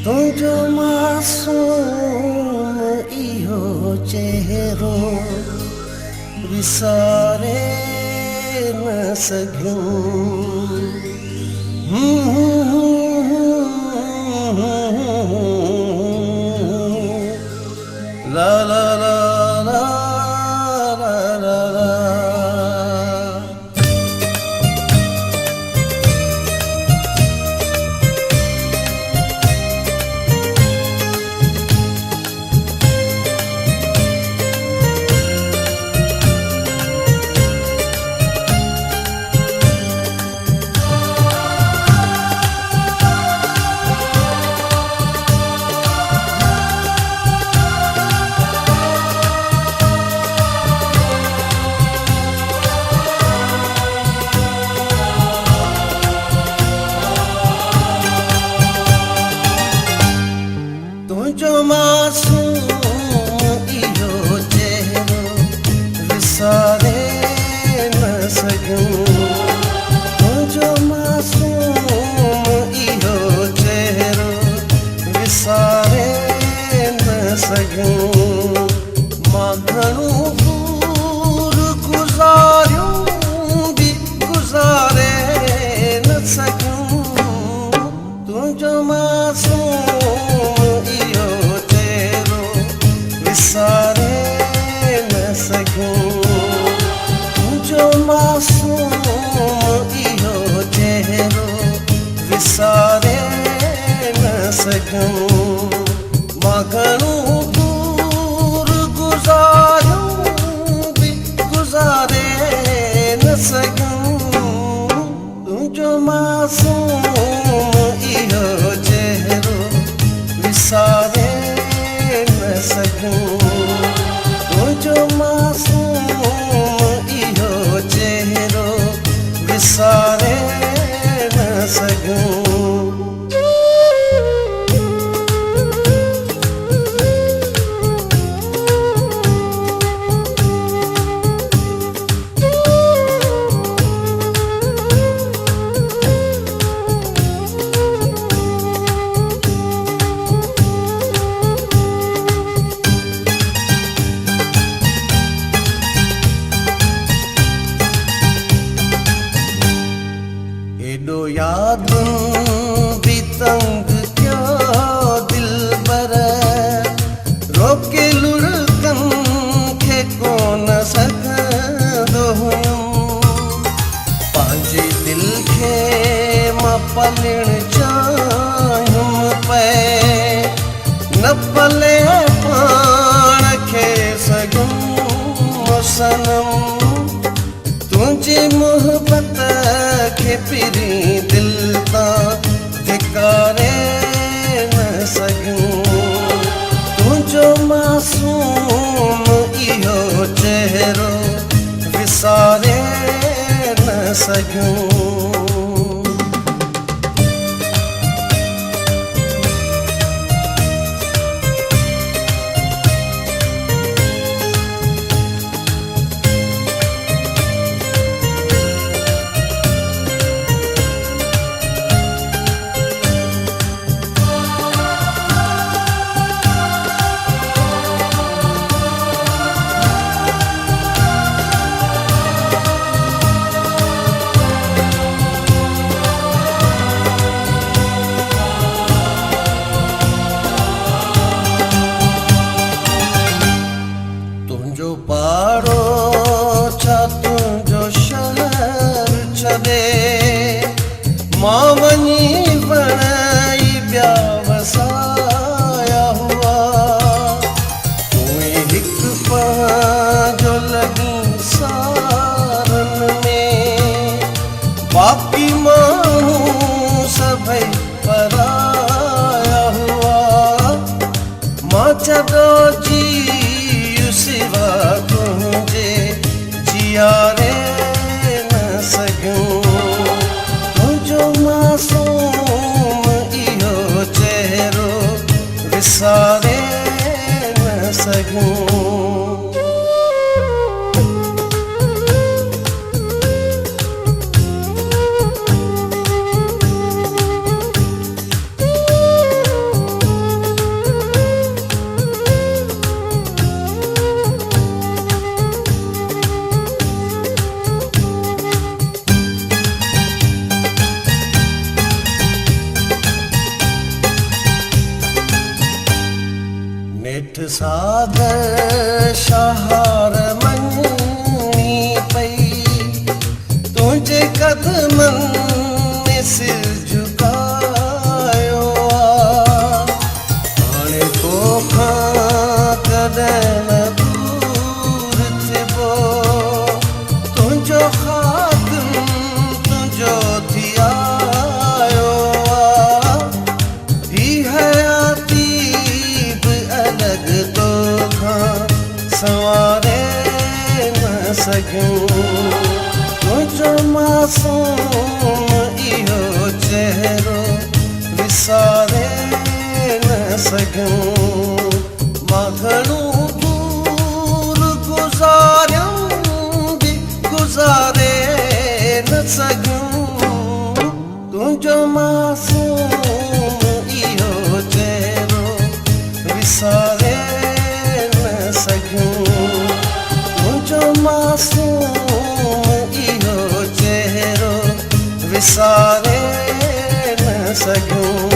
तुंहिंजो मासूम इहो चेहरो विसारे न सघियूं। ला ला ला ला ला ला ला। तुंहिंजो मासूम इहो चेहरो विसारे न सघियूं। तुंहिंजो मासूम इहो चेहरो विसारे न सघियूं। मां घणो दूर गुज़ारियूं बि गुज़ारे न सघियूं। तुंहिंजो मासूम विसारे न सघूं। तुंहिंजो मासूम इहो चेहरो विसारे न सघूं। मां घणो दूर गुज़ारियूं बि गुज़ारे न सघूं। तुंहिंजो मासूम इहो चेहरो विसारे न सघूं। तुंहिंजो मासूम इहो चेहरो विसारे न सघूं। एॾो यादुनि बि तंग कयो दिलबर, रोके लुड़कनि खे कोन सघंदो हुयुमि। पंहिंजे दिलि खे मां पलण चाहियुमि पए, न पले पाण खे सघुमि सनम। तुंहिंजी मोहबत खे पिरी दिलि तां धिकारे न सघूं। तुंहिंजो मासूम इहो चेहरो विसारे न सघूं। तुंहिंजो पाड़ो छा तुंहिंजो शहर छॾे, मां वञी वणाई ॿिया वसाया हुआ। तूं हिकु पंहिंजो लॻी सारनि में, बाक़ी माण्हू सभई पराया हुआ। मां छॾो जी सिवा तुंहिंजे जियारे न सघूं। तुंहिंजो मासूम इहो चेहरो विसारे न सघूं। सागर शहार मनी पई तुझे कदमन में सिर झुकायो हाणे तोखां कॾहिं न दूर थिबो तुंहिंजो ख़ात्म तुंहिंजो थी आयो ही हयाती बि अलॻि तोखां संवारे न सघूं तुंहिंजो मासूम इहो चहिरो विसारे न सघूं मां घणो दूर गुज़ारियूं बि गुज़ारे न सघूं तुंहिंजो मासूम इहो चहिरो विसारे न सघूं तुंहिंजो मासूम इहो चहिरो विसारे न सघूं